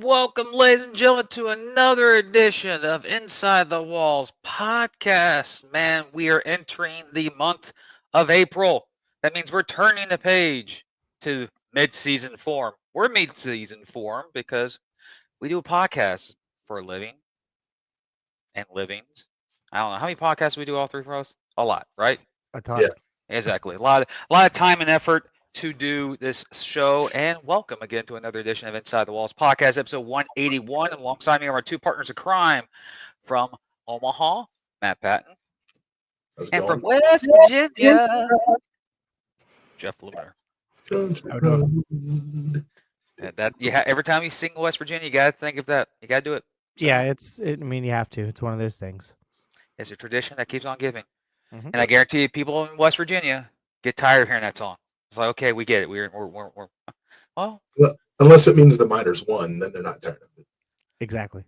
Welcome, ladies and gentlemen, to another edition of Inside the Walls podcast. Man, we are entering the month of April. That means we're turning the page to mid-season form. We're mid-season form because we do a podcast for a living and livings. I don't know how many podcasts we do, all three for us. A lot, right? A ton. Yeah. Exactly. A lot of time and effort to do this show, and welcome again to another edition of Inside the Walls podcast, episode 181. Alongside me are our two partners of crime from Omaha, Matt Patton, How's it and from going? West Virginia, Jeff Lumer. And that every time you sing West Virginia, you gotta think of that. You gotta do it. So, Yeah, I mean, you have to. It's one of those things. it's a tradition that keeps on giving. Mhm. And I guarantee you, people in West Virginia get tired of hearing that song. It's like, okay, we get it. We're well, Unless it means the Miners won, then they're not tired of it. Exactly.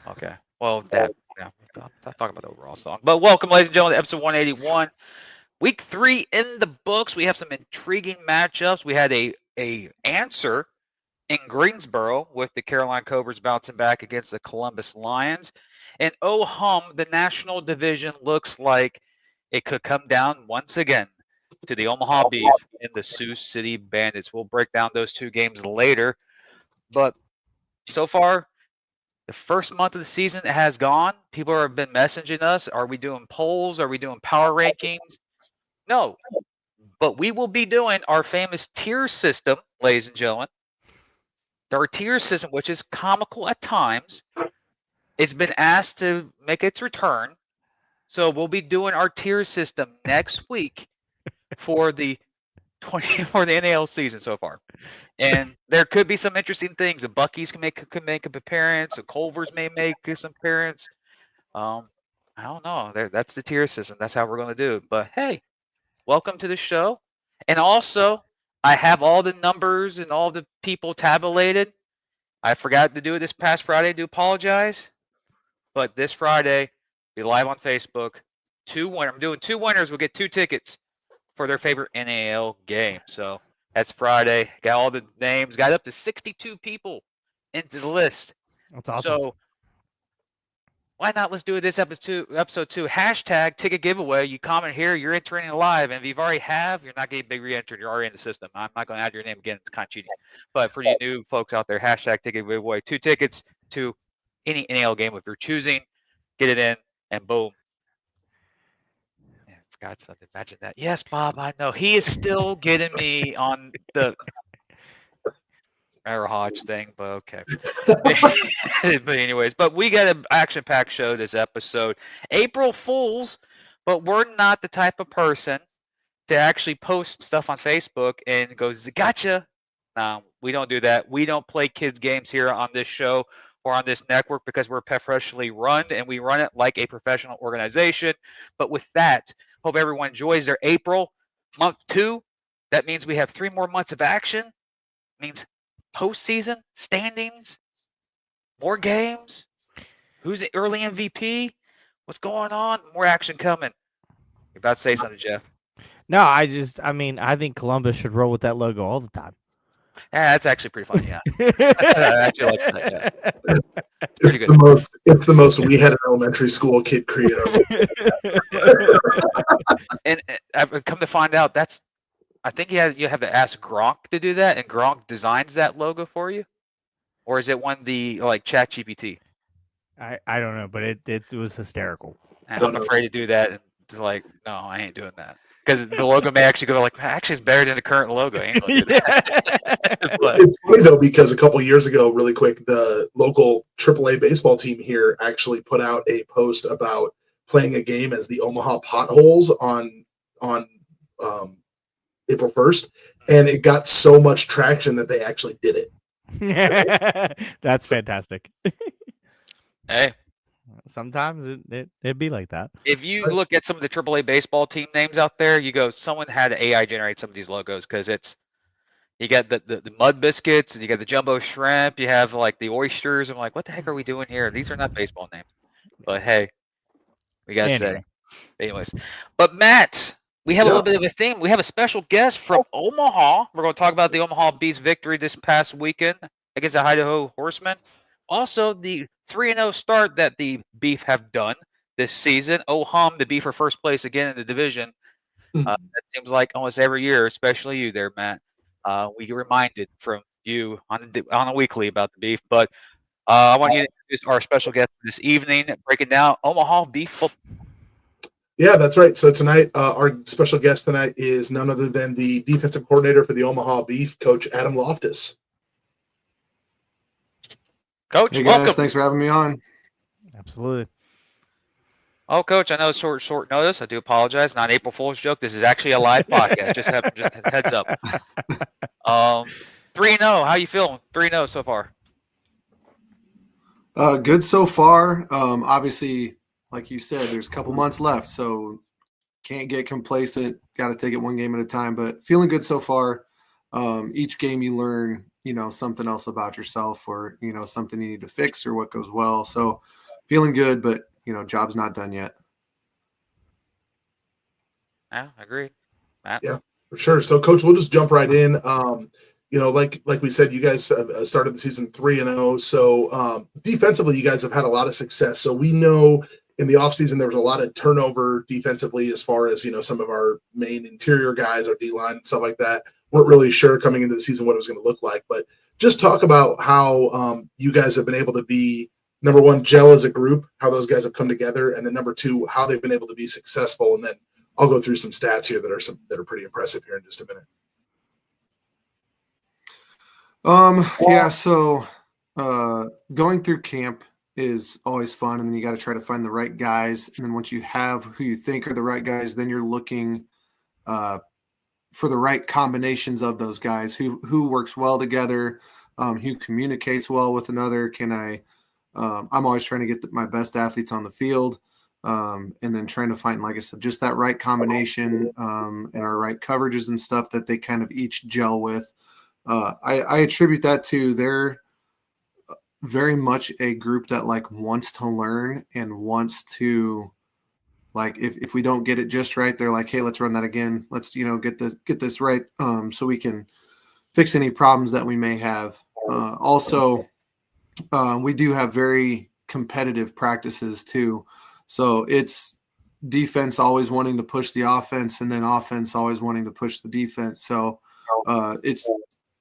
okay. Well, that yeah. I'm talking about the overall song. But welcome, ladies and gentlemen, to episode 181. Week 3 in the books. We have some intriguing matchups. We had a answer in Greensboro with the Carolina Cobras bouncing back against the Columbus Lions. And oh hum, the national division looks like it could come down once again to the Omaha Beef and the Sioux City Bandits. We'll break down those two games later. But so far, the first month of the season has gone. People have been messaging us. Are we doing polls? Are we doing power rankings? No. But we will be doing our famous tier system, ladies and gentlemen. Our tier system, which is comical at times, it's been asked to make its return. So we'll be doing our tier system next week for the NAL season so far. And there could be some interesting things. The Buckies could make an appearance. The Culvers may make some appearance. I don't know. That's the tier system. That's how we're going to do it. But hey, welcome to the show. And also, I have all the numbers and all the people tabulated. I forgot to do it this past Friday. I do apologize. But this Friday, be live on Facebook. I'm doing 2 winners. We'll get 2 tickets for their favorite NAL game. So that's Friday. Got all the names. Got up to 62 people into the list. That's awesome. So why not? Let's do it this episode 2. Hashtag ticket giveaway. You comment here. You're entering live. And if you've already you're not getting big re-entered. You're already in the system. I'm not going to add your name again. It's kind of cheating. But for you new folks out there, hashtag ticket giveaway. 2 tickets to any NAL game if you're choosing. Get it in, and boom. Man, I forgot something. Imagine that. Yes, Bob, I know. He is still getting me on the Error Hodge thing, but okay. But anyways, we got an action-packed show this episode. April Fools, but we're not the type of person to actually post stuff on Facebook and goes, "Gotcha." No, we don't do that. We don't play kids games here on this show or on this network because we're professionally run and we run it like a professional organization. But with that, hope everyone enjoys their April month 2. That means we have 3 more months of action. It means postseason standings, more games. Who's the early MVP? What's going on? More action coming. You're about to say something, Jeff. No, I mean, I think Columbus should roll with that logo all the time. Yeah, that's actually pretty funny. Yeah, I actually like that. Yeah. Pretty good. It's the most we had an elementary school kid creative. And I've come to find out I think you have to ask Gronk to do that, and Gronk designs that logo for you, or is it one like ChatGPT? I don't know, but it was hysterical. And I'm afraid to do that. And just like, no, I ain't doing that because the logo may actually go like, actually, it's better than the current logo. I ain't gonna do that. But, it's funny though because a couple years ago, really quick, the local AAA baseball team here actually put out a post about playing a game as the Omaha Potholes on April 1st, and it got so much traction that they actually did it. That's fantastic. hey, sometimes it'd be like that. If you look at some of the AAA baseball team names out there, you go, someone had AI generate some of these logos because you got the mud biscuits and you got the jumbo shrimp, you have like the oysters. I'm like, what the heck are we doing here? These are not baseball names. But hey, we gotta say. Anyways. But Matt, we have a little bit of a theme. We have a special guest from Omaha. We're going to talk about the Omaha Beef's victory this past weekend against the Idaho Horsemen. Also, the 3-0 start that the Beef have done this season. Oh, the Beef are first place again in the division. That seems like almost every year, especially you there, Matt. We get reminded from you on a weekly about the Beef. But I want you to introduce our special guest this evening, breaking down Omaha Beef Football. Yeah, that's right. So tonight, our special guest tonight is none other than the defensive coordinator for the Omaha Beef, Coach Adam Loftus. Coach, hey guys, welcome. Thanks for having me on. Absolutely. Oh, Coach, I know it's short notice. I do apologize. Not an April Fool's joke. This is actually a live podcast. Just heads up. 3-0. How you feeling? 3-0 so far. Good so far. Obviously, like you said, there's a couple months left, so can't get complacent. Got to take it one game at a time, but feeling good so far. Each game you learn, something else about yourself or, something you need to fix or what goes well. So feeling good, but, job's not done yet. Yeah, I agree. Matt? Yeah, for sure. So, Coach, we'll just jump right in. Like we said, you guys started the season 3-0. So defensively, you guys have had a lot of success. So we know in the offseason there was a lot of turnover defensively as far as, some of our main interior guys, our D-line and stuff like that. Weren't really sure coming into the season what it was going to look like. But just talk about how you guys have been able to be, number one, gel as a group, how those guys have come together, and then number two, how they've been able to be successful. And then I'll go through some stats here that are pretty impressive here in just a minute. So going through camp is always fun, and then you got to try to find the right guys. And then once you have who you think are the right guys, then you're looking for the right combinations of those guys. Who works well together, who communicates well with another. I'm always trying to get my best athletes on the field, and then trying to find, like I said, just that right combination and our right coverages and stuff that they kind of each gel with. I attribute that to they're very much a group that wants to learn and wants to, if we don't get it just right, they're like, hey, let's run that again. Let's, get this right so we can fix any problems that we may have. Also, we do have very competitive practices too. So it's defense always wanting to push the offense and then offense always wanting to push the defense. So it's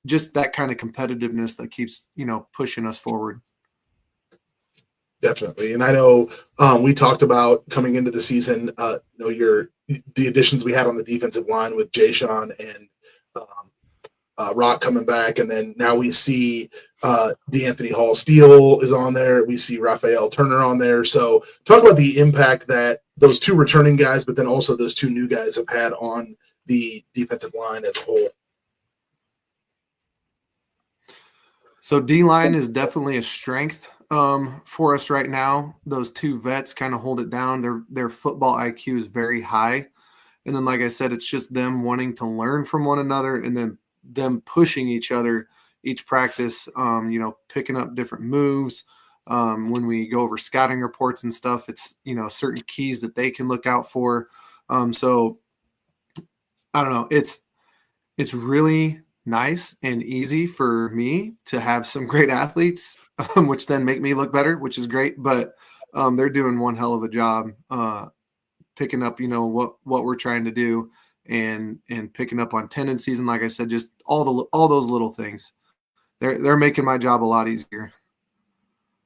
just that kind of competitiveness that keeps, pushing us forward. Definitely. And I know we talked about coming into the season, the additions we had on the defensive line with Jay-Sean and Rock coming back. And then now we see DeAnthony Hall-Steele is on there. We see Raphael Turner on there. So talk about the impact that those two returning guys, but then also those two new guys have had on the defensive line as a whole? So D-line is definitely a strength for us right now. Those two vets kind of hold it down. Their football IQ is very high. And then, like I said, it's just them wanting to learn from one another and then them pushing each other each practice, picking up different moves. When we go over scouting reports and stuff, it's, certain keys that they can look out for. So I don't know. It's really nice and easy for me to have some great athletes, which then make me look better, which is great. But they're doing one hell of a job picking up, what we're trying to do and picking up on tendencies. And like I said, just all those little things. They're making my job a lot easier.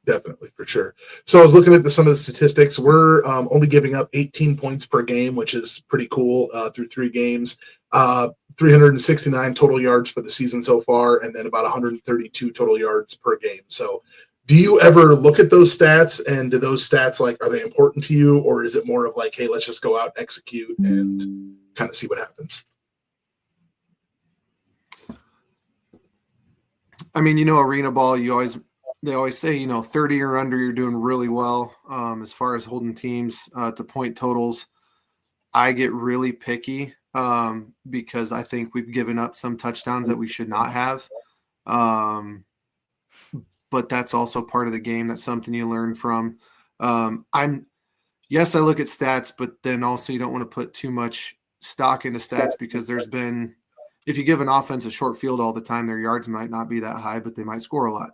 Definitely, for sure. So I was looking at some of the statistics. We're only giving up 18 points per game, which is pretty cool through 3 games. 369 total yards for the season so far, and then about 132 total yards per game. So do you ever look at those stats, and do those stats, are they important to you, or is it more of hey, let's just go out and execute and kind of see what happens? I mean, arena ball, they always say, 30 or under, you're doing really well as far as holding teams to point totals. I get really picky because I think we've given up some touchdowns that we should not have. But that's also part of the game. That's something you learn from. I look at stats, but then also you don't want to put too much stock into stats because if you give an offense a short field all the time, their yards might not be that high, but they might score a lot.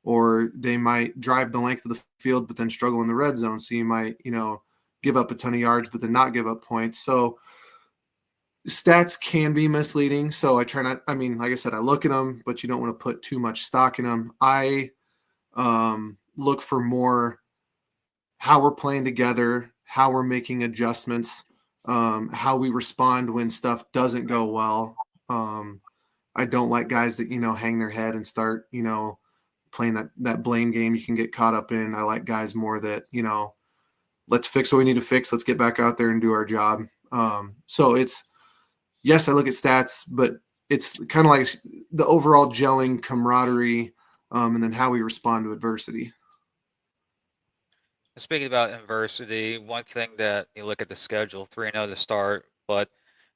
Or they might drive the length of the field, but then struggle in the red zone. So you might, give up a ton of yards, but then not give up points. So stats can be misleading. So I try not, like I said, I look at them, but you don't want to put too much stock in them. I look for more how we're playing together, how we're making adjustments, how we respond when stuff doesn't go well. I don't like guys that, hang their head and start, playing that blame game you can get caught up in. I like guys more that, let's fix what we need to fix. Let's get back out there and do our job. So yes, I look at stats, but it's kind of like the overall gelling camaraderie and then how we respond to adversity. Speaking about adversity, one thing that you look at the schedule, 3-0 to start, but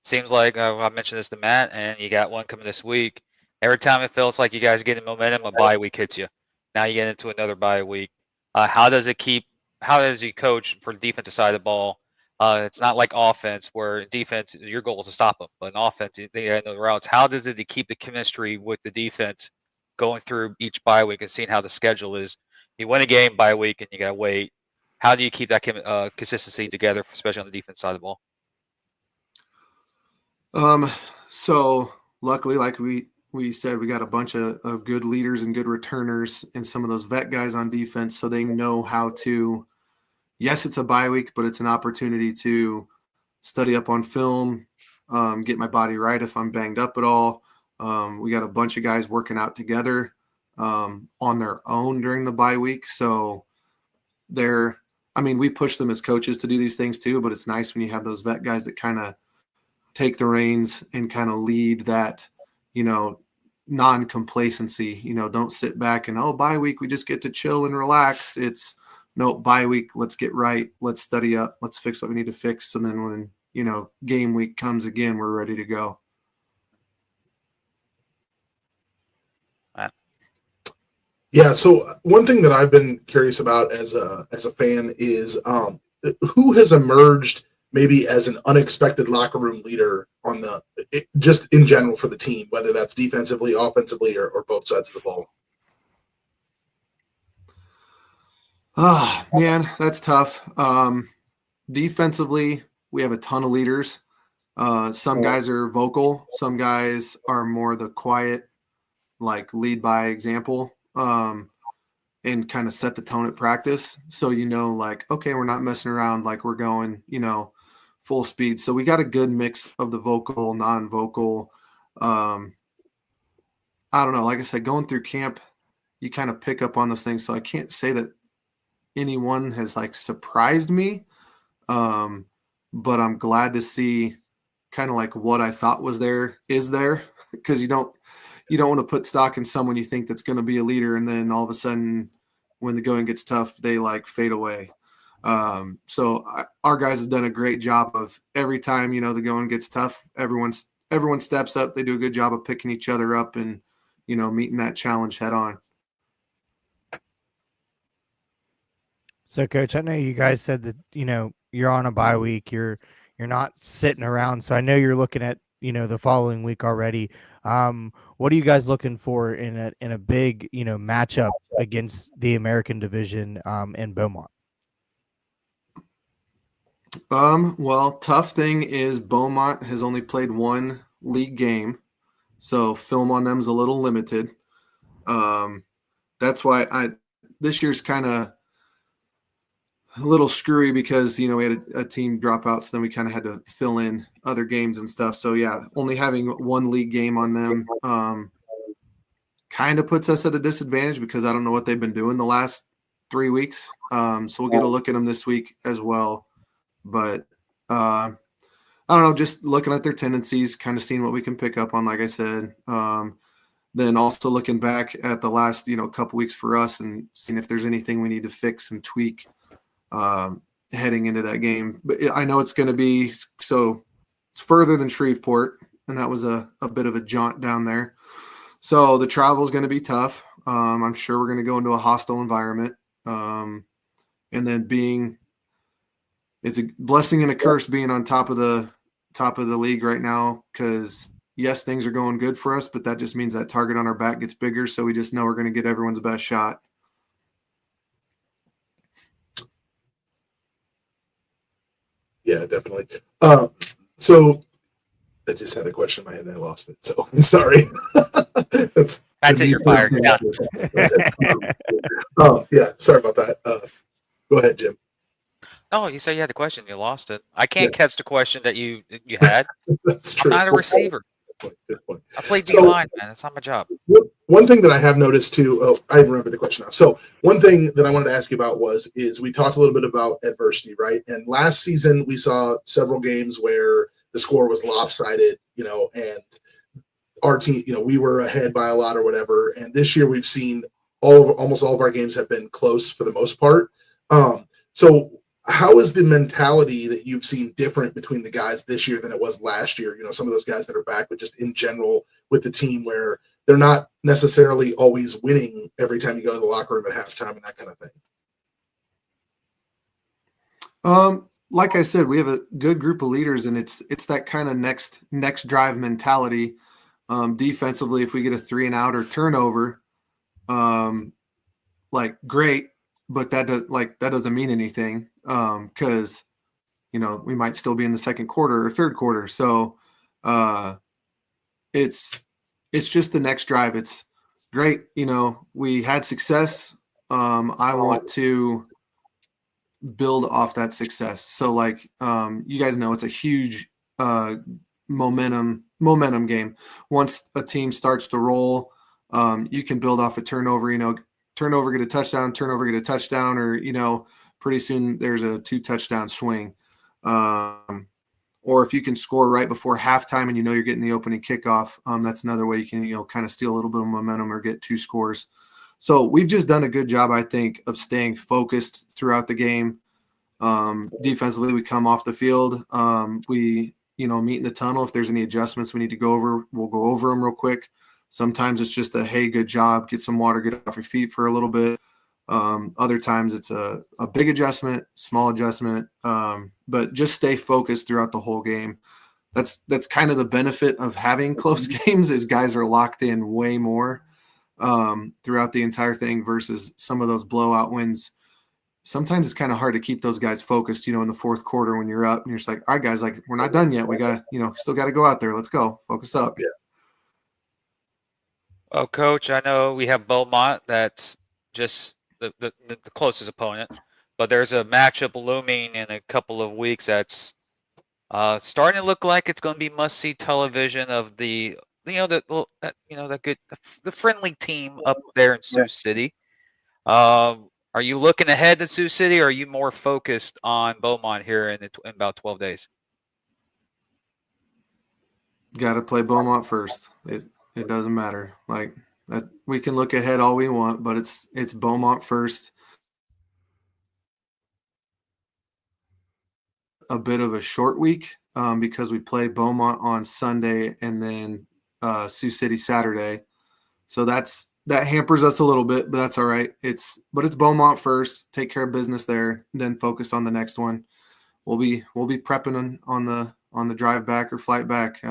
seems like I mentioned this to Matt, and you got one coming this week. Every time it feels like you guys are getting momentum, a bye week hits you. Now you get into another bye week. How does you coach for the defensive side of the ball? It's not like offense where defense, your goal is to stop them, but in offense, they know the routes. How does it to keep the chemistry with the defense going through each bye week and seeing how the schedule is? You win a game bye week and you got to wait. How do you keep that consistency together, especially on the defense side of the ball? So luckily, like we said, we got a bunch of good leaders and good returners and some of those vet guys on defense, so they know how to. Yes, it's a bye week, but it's an opportunity to study up on film, get my body right if I'm banged up at all. We got a bunch of guys working out together on their own during the bye week, so we push them as coaches to do these things too, but it's nice when you have those vet guys that kind of take the reins and kind of lead that, non-complacency, don't sit back and, bye week, we just get to chill and relax. It's no, bye week, let's get right. Let's study up. Let's fix what we need to fix. And then when, game week comes again, we're ready to go. Yeah. So one thing that I've been curious about as a fan is who has emerged maybe as an unexpected locker room leader just in general for the team, whether that's defensively, offensively, or both sides of the ball. Oh, man, that's tough. Defensively, we have a ton of leaders. Some guys are vocal. Some guys are more the quiet, lead by example. And kind of set the tone at practice. So, okay, we're not messing around, we're going, full speed. So we got a good mix of the vocal, non-vocal. I don't know. Like I said, going through camp, you kind of pick up on those things. So I can't say that anyone has surprised me. But I'm glad to see kind of like what I thought was there is there, because you don't want to put stock in someone you think that's going to be a leader, and then all of a sudden when the going gets tough, they like fade away. Our guys have done a great job of every time, the going gets tough, everyone steps up. They do a good job of picking each other up and, meeting that challenge head on. So, Coach, I know you guys said that you're on a bye week. You're not sitting around. So I know you're looking at the following week already. What are you guys looking for in a big matchup against the American Division in Beaumont? Well, tough thing is Beaumont has only played one league game, so film on them is a little limited. That's why this year's kind of a little screwy because we had a team drop out, so then we kind of had to fill in other games and stuff. So yeah, only having one league game on them kind of puts us at a disadvantage because I don't know what they've been doing the last 3 weeks. So we'll get a look at them this week as well. But I don't know, just looking at their tendencies, kind of seeing what we can pick up on, like I said. Then also looking back at the last, couple weeks for us and seeing if there's anything we need to fix and tweak heading into that game. But I know it's going to be so it's further than Shreveport, and that was a bit of a jaunt down there. So the travel is going to be tough. I'm sure we're going to go into a hostile environment. And then it's a blessing and a curse being on top of the league right now, because yes, things are going good for us, but that just means that target on our back gets bigger. So we just know we're going to get everyone's best shot. Yeah, definitely. So I just had a question in my head and I lost it. So I'm sorry. That's it. You're fired. Yeah. Oh, yeah. Sorry about that. Go ahead, Jim. No, you say you had a question. You lost it. I can't catch the question that you had. That's true. I'm not a receiver. Good point. I play D-line, man. That's not my job. One thing that I have noticed too, I remember the question now. So one thing that I wanted to ask you about is we talked a little bit about adversity, right? And last season we saw several games where the score was lopsided, and our team, we were ahead by a lot or whatever. And this year we've seen almost all of our games have been close for the most part. So how is the mentality that you've seen different between the guys this year than it was last year? Some of those guys that are back, but just in general with the team where they're not necessarily always winning every time you go to the locker room at halftime and that kind of thing. Like I said, we have a good group of leaders, and it's that kind of next drive mentality. Defensively, if we get a 3-and-out or turnover, great, but that doesn't mean anything because we might still be in the second quarter or third quarter. So it's just the next drive. It's great. We had success. I want to build off that success. So you guys know, it's a huge momentum game. Once a team starts to roll, you can build off a turnover, turnover, get a touchdown, turnover, get a touchdown, or, pretty soon there's a 2-touchdown swing. Or if you can score right before halftime and you're getting the opening kickoff, that's another way you can, kind of steal a little bit of momentum or get 2 scores. So we've just done a good job, I think, of staying focused throughout the game. Defensively, we come off the field. We, meet in the tunnel. If there's any adjustments we need to go over, we'll go over them real quick. Sometimes it's just a, hey, good job, get some water, get off your feet for a little bit. Other times it's a big adjustment, small adjustment, but just stay focused throughout the whole game. That's kind of the benefit of having close games, is guys are locked in way more throughout the entire thing versus some of those blowout wins. Sometimes it's kind of hard to keep those guys focused, in the fourth quarter when you're up and you're just like, all right, guys, we're not done yet. We got, still got to go out there. Let's go. Focus up. Yeah. Oh, Coach, I know we have Beaumont. That's just the closest opponent, but there's a matchup looming in a couple of weeks that's starting to look like it's going to be must-see television of the friendly team up there in Sioux City. Are you looking ahead to Sioux City, or are you more focused on Beaumont here in about 12 days? Got to play Beaumont first. It doesn't matter. Like that, we can look ahead all we want, but it's Beaumont first. A bit of a short week because we play Beaumont on Sunday and then Sioux City Saturday. So that hampers us a little bit, but that's all right. It's Beaumont first. Take care of business there, and then focus on the next one. We'll be prepping on the drive back or flight back.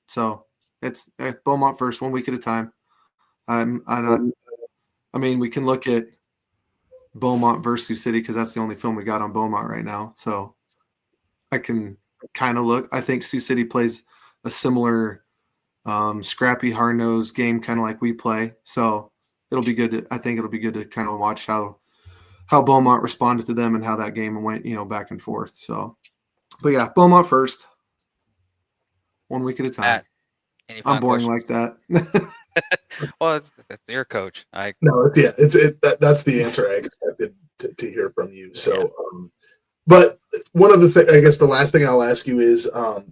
So it's Beaumont first, 1 week at a time. I mean, we can look at Beaumont versus Sioux City because that's the only film we got on Beaumont right now. So I can kind of look. I think Sioux City plays a similar scrappy, hard-nosed game, kind of like we play. So it'll be good. I think it'll be good to kind of watch how Beaumont responded to them and how that game went, back and forth. So, but yeah, Beaumont first, 1 week at a time. Matt, I'm boring like that. Well, that's your coach. No, that's the answer I expected to hear from you. So, but one of the things, I guess the last thing I'll ask you is, I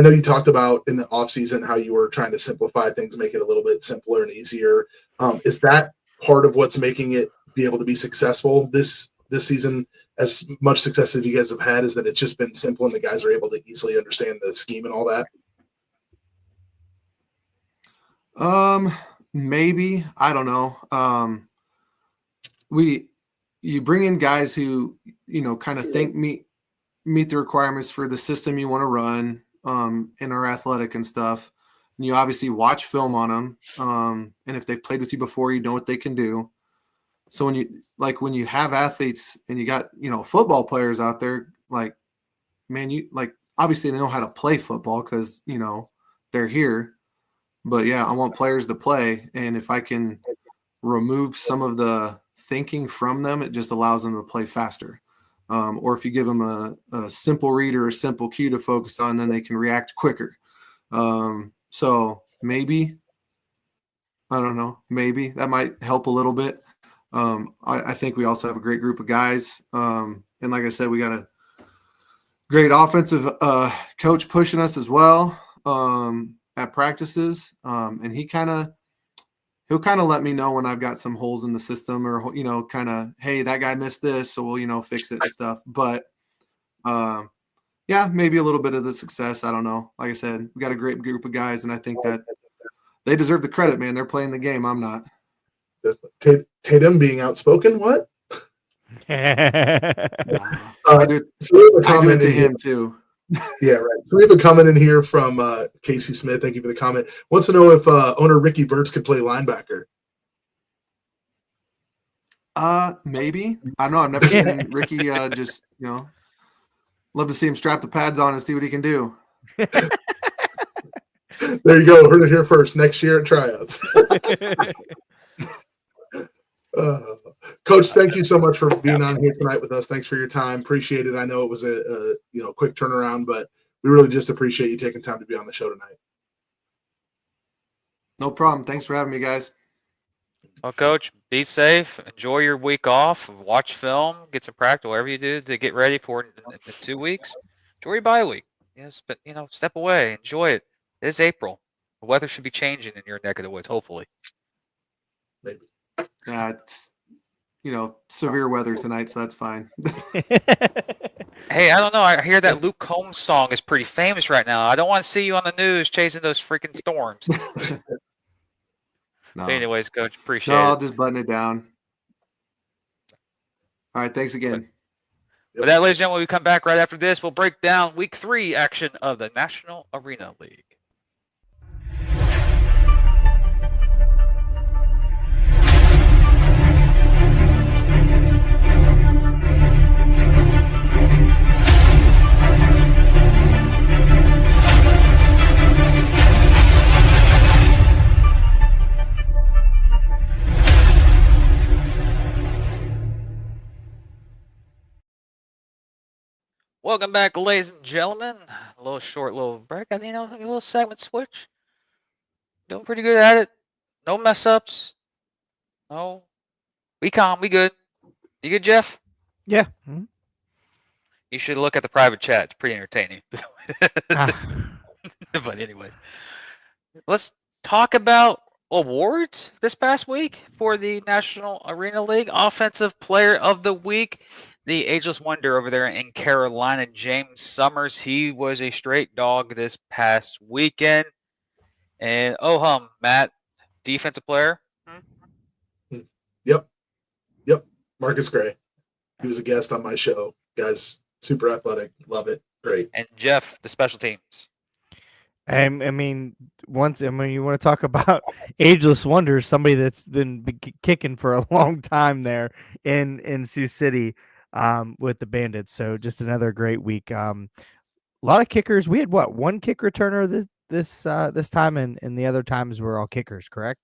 know you talked about in the off season how you were trying to simplify things, make it a little bit simpler and easier. Is that part of what's making it be able to be successful this season? As much success as you guys have had, is that it's just been simple and the guys are able to easily understand the scheme and all that? Maybe, I don't know. You bring in guys who, kind of think meet the requirements for the system you want to run, and are athletic and stuff. And you obviously watch film on them. And if they've played with you before, you know what they can do. So when you have athletes and you got, football players out there, obviously they know how to play football because, they're here. But yeah, I want players to play. And if I can remove some of the thinking from them, it just allows them to play faster. Or if you give them a simple read or a simple cue to focus on, then they can react quicker. So maybe, I don't know, maybe that might help a little bit. I think we also have a great group of guys. And like I said, we got a great offensive coach pushing us as well at practices. And he'll kind of let me know when I've got some holes in the system or, kind of, hey, that guy missed this, so we'll, fix it and stuff. But yeah, maybe a little bit of the success. I don't know. Like I said, we got a great group of guys, and I think that they deserve the credit, man. They're playing the game. I'm not. Tatum being outspoken, what? I do it to him too. Yeah, right. So we have a comment in here from Casey Smith. Thank you for the comment. Wants to know if owner Ricky Burtz could play linebacker. Maybe. I don't know. I've never seen Ricky just, love to see him strap the pads on and see what he can do. There you go. Heard it here first. Next year at tryouts. Coach, thank you so much for being on here tonight with us. Thanks for your time. Appreciate it. I know it was a quick turnaround, but we really just appreciate you taking time to be on the show tonight. No problem. Thanks for having me, guys. Well, Coach, be safe. Enjoy your week off. Watch film. Get some practice. Whatever you do to get ready for it in 2 weeks. Enjoy your bye week. Yes, but step away. Enjoy it. It is April. The weather should be changing in your neck of the woods. Hopefully. Maybe. It's severe weather tonight, so that's fine. Hey, I don't know. I hear that Luke Combs song is pretty famous right now. I don't want to see you on the news chasing those freaking storms. No. But anyways, Coach, appreciate it. I'll just button it down. All right, thanks again. With that, ladies and gentlemen, when we come back right after this, we'll break down Week 3 action of the National Arena League. Welcome back, ladies and gentlemen. A little short little break. A little segment switch. Doing pretty good at it. No mess ups. No. We calm. We good. You good, Jeff? Yeah. You should look at the private chat. It's pretty entertaining. But anyways, let's talk about awards this past week for the National Arena League. Offensive Player of the Week, the ageless wonder over there in Carolina, James Summers. He was a straight dog this past weekend. And Matt, defensive player. Yep. Marcus Gray. He was a guest on my show. Guy's super athletic. Love it. Great. And Jeff, the special teams. I mean, you want to talk about ageless wonders, somebody that's been kicking for a long time there in Sioux City with the Bandits. So just another great week. A lot of kickers. We had one kick returner this time, and the other times were all kickers, correct?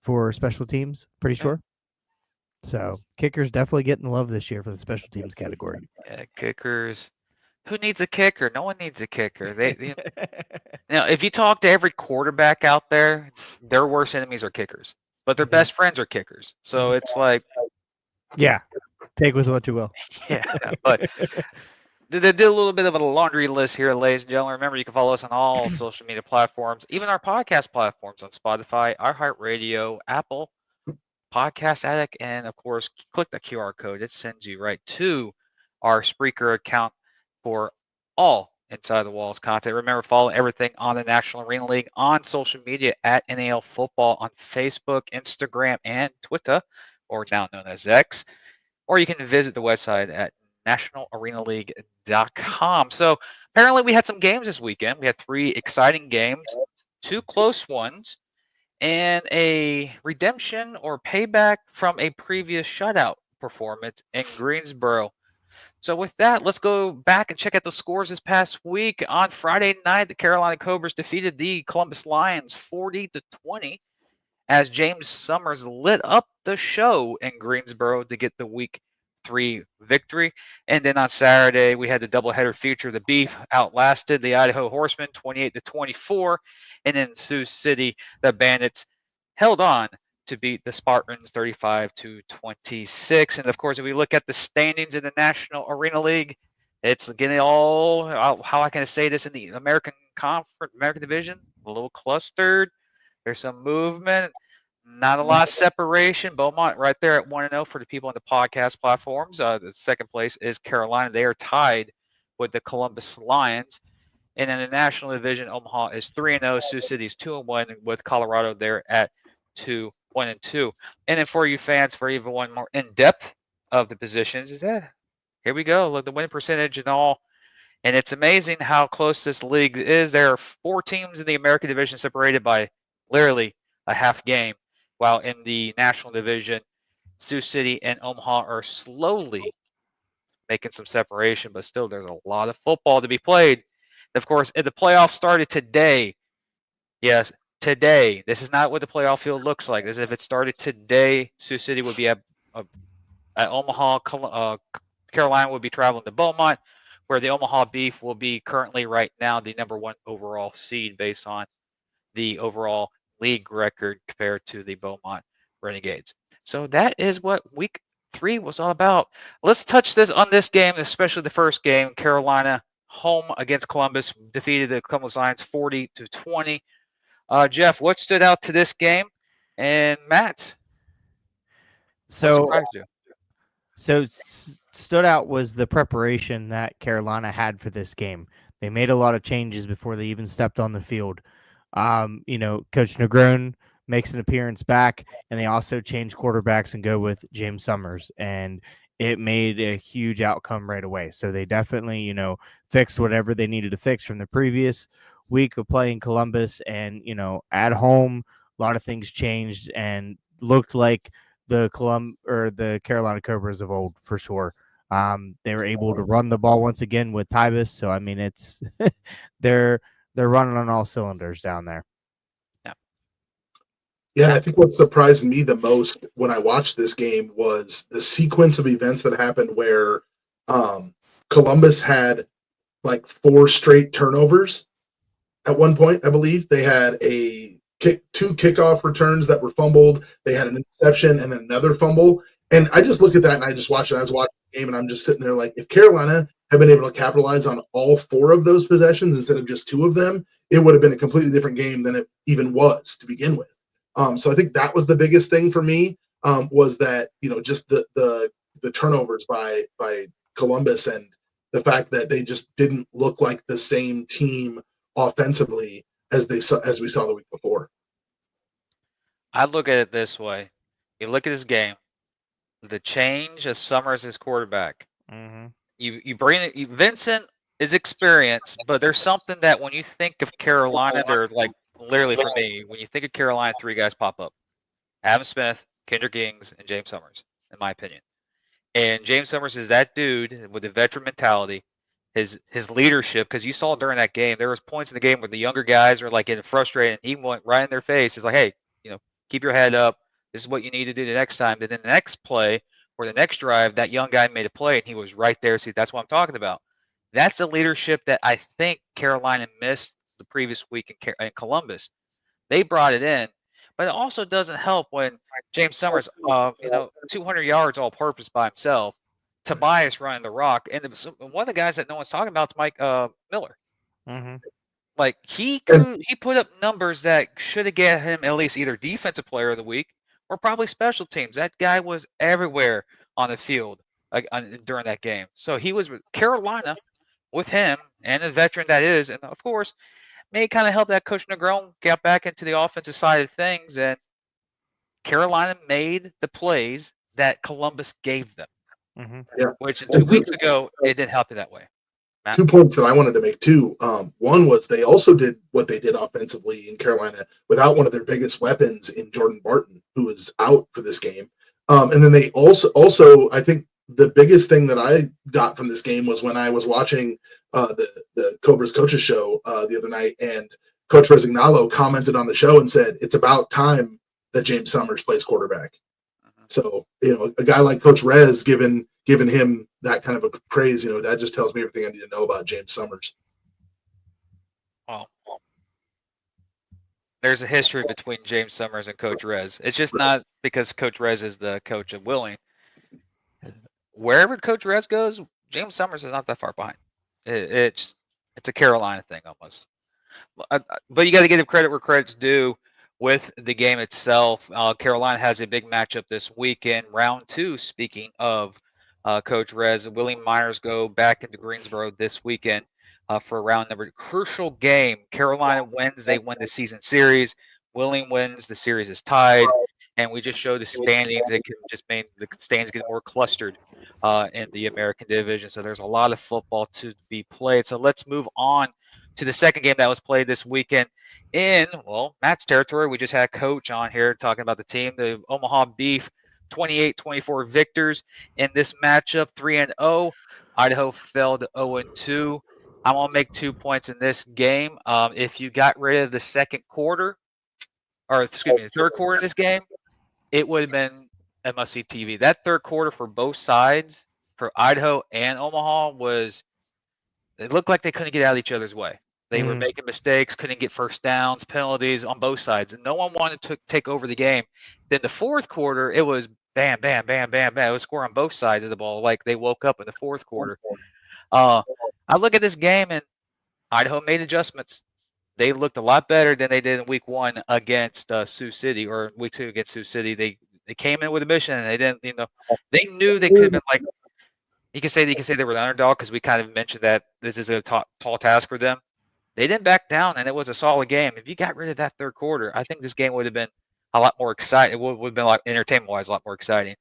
For special teams, pretty sure. So kickers definitely getting love this year for the special teams category. Yeah, kickers. Who needs a kicker? No one needs a kicker. Now, if you talk to every quarterback out there, their worst enemies are kickers, but their best friends are kickers. So it's like, yeah, take with what you will. Yeah, but they did a little bit of a laundry list here, ladies and gentlemen. Remember, you can follow us on all social media platforms, even our podcast platforms on Spotify, iHeartRadio, Apple, Podcast Addict, and of course, click the QR code. It sends you right to our Spreaker account for all Inside the Walls content. Remember, follow everything on the National Arena League on social media at NAL Football on Facebook, Instagram, and Twitter, or now known as X. Or you can visit the website at nationalarenaleague.com. So apparently we had some games this weekend. We had 3 exciting games, 2 close ones, and a redemption or payback from a previous shutout performance in Greensboro. So with that, let's go back and check out the scores this past week. On Friday night, the Carolina Cobras defeated the Columbus Lions 40-20 as James Summers lit up the show in Greensboro to get the Week 3 victory. And then on Saturday, we had the doubleheader feature. The Beef outlasted the Idaho Horsemen 28-24. And in Sioux City, the Bandits held on to beat the Spartans 35-26. And of course, if we look at the standings in the National Arena League, it's getting all, how can I say this, in the American Conference, American Division, a little clustered. There's some movement, not a lot of separation. Beaumont right there at 1-0 for the people on the podcast platforms. The second place is Carolina. They are tied with the Columbus Lions. And in the National Division, Omaha is 3-0. Sioux City is 2-1 with Colorado there at 2-1-2. And then for you fans, for even one more in-depth of the positions, here we go. Look, the win percentage and all. And it's amazing how close this league is. There are 4 teams in the American Division separated by literally a half game, while in the National Division, Sioux City and Omaha are slowly making some separation, but still there's a lot of football to be played. Of course, the playoffs started today. Yes, today. This is not what the playoff field looks like. This is if it started today, Sioux City would be at Omaha. Carolina would be traveling to Beaumont, where the Omaha Beef will be currently right now the number 1 overall seed based on the overall league record compared to the Beaumont Renegades. So that is what Week 3 was all about. Let's touch on this game, especially the first game. Carolina home against Columbus defeated the Columbus Lions 40-20. Jeff, what stood out to this game? And Matt, so what surprised you? So stood out was the preparation that Carolina had for this game. They made a lot of changes before they even stepped on the field. Coach Negron makes an appearance back, and they also change quarterbacks and go with James Summers, and it made a huge outcome right away. So they definitely, fixed whatever they needed to fix from the previous week of playing Columbus, and at home, a lot of things changed and looked like the Carolina Cobras of old for sure. They were able to run the ball once again with Tybus. So I mean, it's they're running on all cylinders down there. Yeah, I think what surprised me the most when I watched this game was the sequence of events that happened where Columbus had like 4 straight turnovers at one point. I believe they had 2 kickoff returns that were fumbled. They had an interception and another fumble. And I just looked at that and I just watched it. I was watching the game and I'm just sitting there like, if Carolina had been able to capitalize on all 4 of those possessions instead of just 2 of them, it would have been a completely different game than it even was to begin with. So I think that was the biggest thing for me, was that, just the turnovers by Columbus, and the fact that they just didn't look like the same team offensively as we saw the week before. I look at it this way. You look at this game, the change of Summers as quarterback. Mm-hmm. You bring it. Vincent is experienced, but there's something that when you think of Carolina, they're like literally for me. When you think of Carolina, 3 guys pop up: Adam Smith, Kendrick Ings, and James Summers, in my opinion. And James Summers is that dude with a veteran mentality, his leadership. Because you saw during that game, there was points in the game where the younger guys were like getting frustrated, and he went right in their face. He's like, "Hey, keep your head up. This is what you need to do the next time." And then the next play or the next drive, that young guy made a play, and he was right there. See, that's what I'm talking about. That's the leadership that I think Carolina missed the previous week in Columbus. They brought it in, but it also doesn't help when James Summers, 200 yards all-purpose by himself. Tobias running the rock, and one of the guys that no one's talking about is Mike Miller. Mm-hmm. Like he put up numbers that should have get him at least either defensive player of the week or probably special teams. That guy was everywhere on the field during that game. So he was with Carolina with him and a veteran that is, and of course, may kind of help that Coach Negron get back into the offensive side of things. And Carolina made the plays that Columbus gave them, which 2 weeks ago it didn't help you that way. Matt? 2 points that I wanted to make too. One was they also did what they did offensively in Carolina without one of their biggest weapons in Jordan Barton, who is out for this game. And then they also I think the biggest thing that I got from this game was when I was watching the Cobras coaches show the other night, and Coach Resignalo commented on the show and said, "It's about time that James Summers plays quarterback." So, a guy like Coach Rez giving him that kind of a praise, that just tells me everything I need to know about James Summers. Well, there's a history between James Summers and Coach Rez. It's just not because Coach Rez is the coach of Willing. Wherever Coach Rez goes, James Summers is not that far behind. It's a Carolina thing almost. But you got to give credit where credit's due with the game itself. Carolina has a big matchup this weekend, round 2. Speaking of Coach Rez, William Myers go back into Greensboro this weekend for round number 2. Crucial game. Carolina wins, they win the season series. William wins, the series is tied. And we just showed the standings. It just made the standings get more clustered in the American Division. So there's a lot of football to be played. So let's move on to the second game that was played this weekend in, Matt's territory. We just had a coach on here talking about the team, the Omaha Beef 28-24 victors in this matchup, 3-0. Idaho fell to 0-2. I'm going to make 2 points in this game. If you got rid of the third quarter of this game, it would have been a must-see TV. That third quarter for both sides, for Idaho and Omaha, it looked like they couldn't get out of each other's way. They were making mistakes, couldn't get first downs, penalties on both sides, and no one wanted to take over the game. Then the fourth quarter, it was bam, bam, bam, bam, bam. It was score on both sides of the ball, like they woke up in the fourth quarter. I look at this game, and Idaho made adjustments. They looked a lot better than they did in week 1 against Sioux City, or week 2 against Sioux City. They came in with a mission, and they didn't, they knew they could have been like, you can say they were the underdog, because we kind of mentioned that this is a tall task for them. They didn't back down, and it was a solid game. If you got rid of that third quarter, I think this game would have been a lot more exciting. It would have been, like, entertainment-wise, a lot more exciting.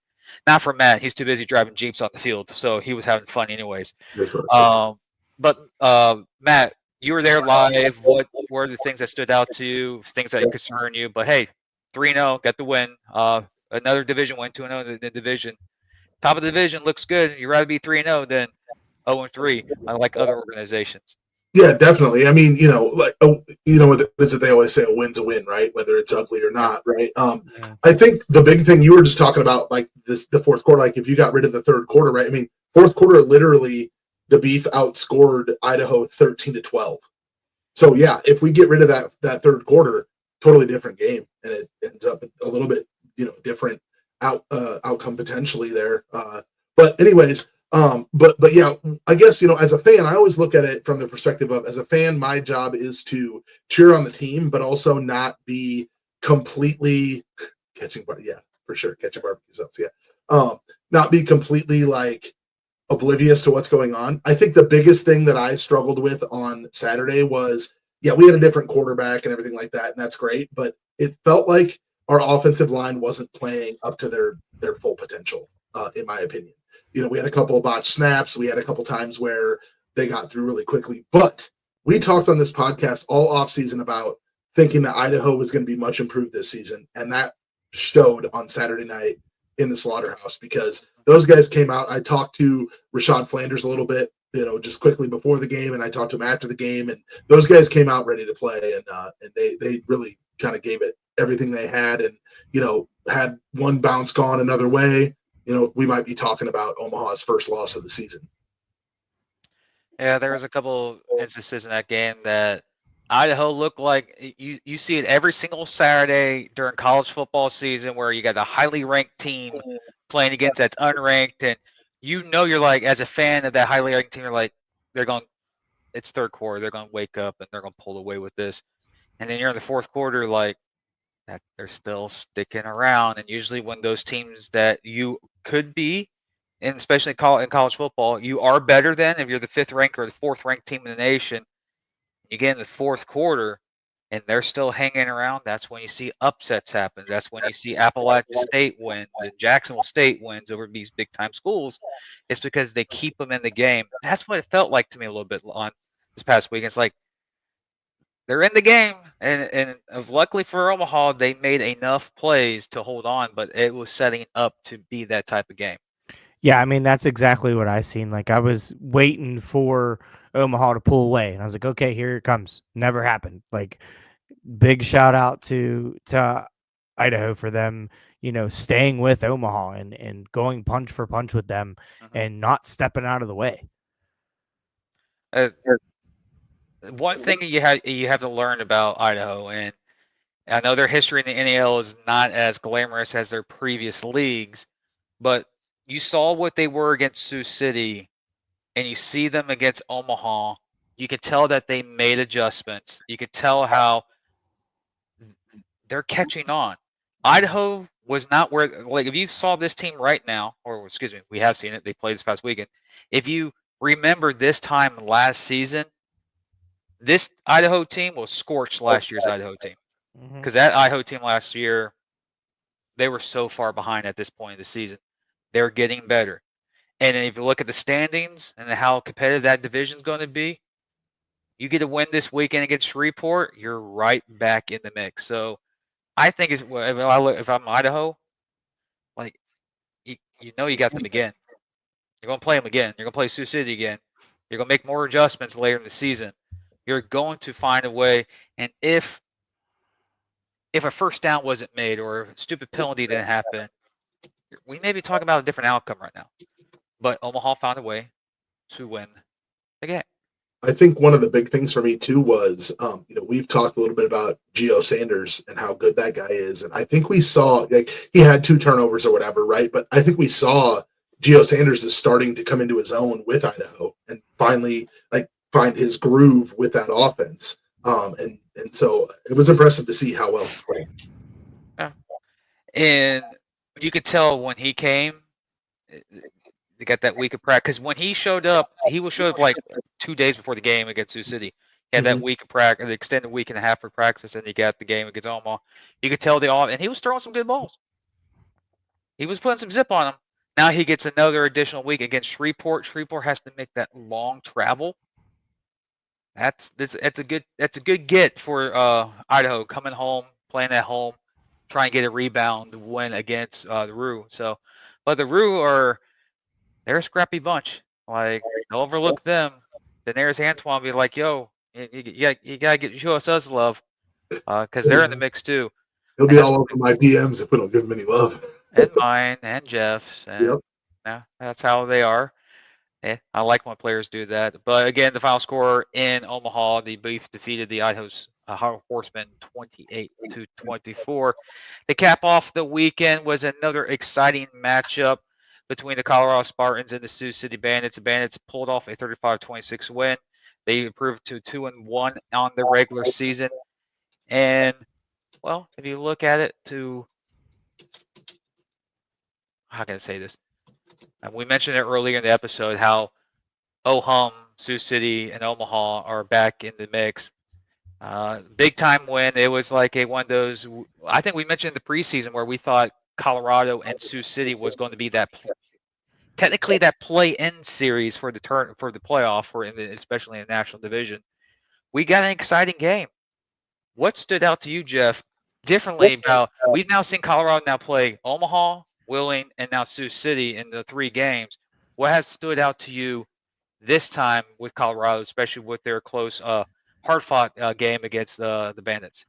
Not for Matt. He's too busy driving Jeeps on the field, so he was having fun anyways. But Matt, you were there live. What were the things that stood out to you, things that concern you? But, hey, 3-0, got the win. Another division win, 2-0 in the division. Top of the division looks good. You'd rather be 3-0 than 0-3, like other organizations. Yeah, definitely. I mean, what is it they always say, a win's a win, right? Whether it's ugly or not, right? I think the big thing you were just talking about, like the fourth quarter, like if you got rid of the third quarter, right? I mean, fourth quarter, literally the Beef outscored Idaho 13-12. So yeah, if we get rid of that third quarter, totally different game, and it ends up a little bit, different outcome potentially there. But anyways, But yeah, I guess, as a fan, I always look at it from the perspective of, as a fan, my job is to cheer on the team, but also not be completely catching barbecue sauce. Yeah. Not be completely like oblivious to what's going on. I think the biggest thing that I struggled with on Saturday was, yeah, we had a different quarterback and everything like that, and that's great, but it felt like our offensive line wasn't playing up to their full potential, in my opinion. We had a couple of botched snaps. We had a couple times where they got through really quickly, but we talked on this podcast all offseason about thinking that Idaho was going to be much improved this season, and that showed on Saturday night in the slaughterhouse, because those guys came out. I talked to Rashad Flanders a little bit, just quickly before the game, and I talked to him after the game, and those guys came out ready to play, and they really kind of gave it everything they had, and had one bounce gone another way, we might be talking about Omaha's first loss of the season. Yeah, there was a couple instances in that game that Idaho looked like you see it every single Saturday during college football season, where you got a highly ranked team playing against that's unranked, and you're like, as a fan of that highly ranked team, you're like, it's third quarter, they're going to wake up and they're going to pull away with this, and then you're in the fourth quarter like that they're still sticking around, and usually when those teams that you could be, and especially in college football, you are better than if you're the fifth ranked or the fourth ranked team in the nation. You get in the fourth quarter, and they're still hanging around. That's when you see upsets happen. That's when you see Appalachia State wins and Jacksonville State wins over these big time schools. It's because they keep them in the game. That's what it felt like to me a little bit on this past week. It's like they're in the game, and luckily for Omaha, they made enough plays to hold on, but it was setting up to be that type of game. Yeah, I mean, that's exactly what I seen. Like, I was waiting for Omaha to pull away, and I was like, okay, here it comes. Never happened. Like, big shout out to Idaho for them, staying with Omaha and going punch for punch with them and not stepping out of the way. One thing you have to learn about Idaho, and I know their history in the NAL is not as glamorous as their previous leagues, but you saw what they were against Sioux City, and you see them against Omaha. You could tell that they made adjustments. You could tell how they're catching on. Idaho was not where, like, if you saw this team right now, or excuse me, we have seen it. They played this past weekend. If you remember this time last season, this Idaho team was scorched last year's Idaho team. Because that Idaho team last year, they were so far behind at this point of the season. They're getting better. And if you look at the standings and how competitive that division is going to be, you get a win this weekend against Shreveport, you're right back in the mix. So I think if I'm Idaho, like, you got them again. You're going to play them again. You're going to play Sioux City again. You're going to make more adjustments later in the season. You're going to find a way. And if a first down wasn't made or a stupid penalty didn't happen, we may be talking about a different outcome right now. But Omaha found a way to win the game. I think one of the big things for me too was, we've talked a little bit about Gio Sanders and how good that guy is, and I think we saw, like, he had 2 turnovers or whatever, right? But I think we saw Gio Sanders is starting to come into his own with Idaho and finally find his groove with that offense. And so it was impressive to see how well he played. Yeah. And you could tell when he came, they got that week of practice. Because when he showed up like 2 days before the game against Sioux City. He had that week of practice, the extended week and a half of practice, and he got the game against Omaha. You could tell and he was throwing some good balls. He was putting some zip on them. Now he gets another additional week against Shreveport. Shreveport has to make that long travel. That's a good get for Idaho, coming home, playing at home, trying to get a rebound win against the Roo. So, but the Roo they're a scrappy bunch. Like, don't overlook them. Daenerys Antoine be like, yo, you gotta show us love, because they're in the mix too. He'll be all over my DMs if we don't give him any love. And mine and Jeff's, and Yep. yeah, that's how they are. Yeah, I like when players do that. But again, the final score in Omaha, the Beef defeated the Idaho's Horsemen 28-24. To cap off the weekend was another exciting matchup between the Colorado Spartans and the Sioux City Bandits. The Bandits pulled off a 35-26 win. They improved to 2-1 on the regular season. And, well, if you look at it how can I say this? We mentioned it earlier in the episode how Sioux City, and Omaha are back in the mix. Big time win. It was like one of those. I think we mentioned in the preseason where we thought Colorado and Sioux City was going to be technically that play-in series for the playoff, especially in the national division. We got an exciting game. What stood out to you, Jeff, differently about we've now seen Colorado now play Omaha, Willing, and now Sioux City in the 3 games. What has stood out to you this time with Colorado, especially with their close, hard-fought game against the Bandits?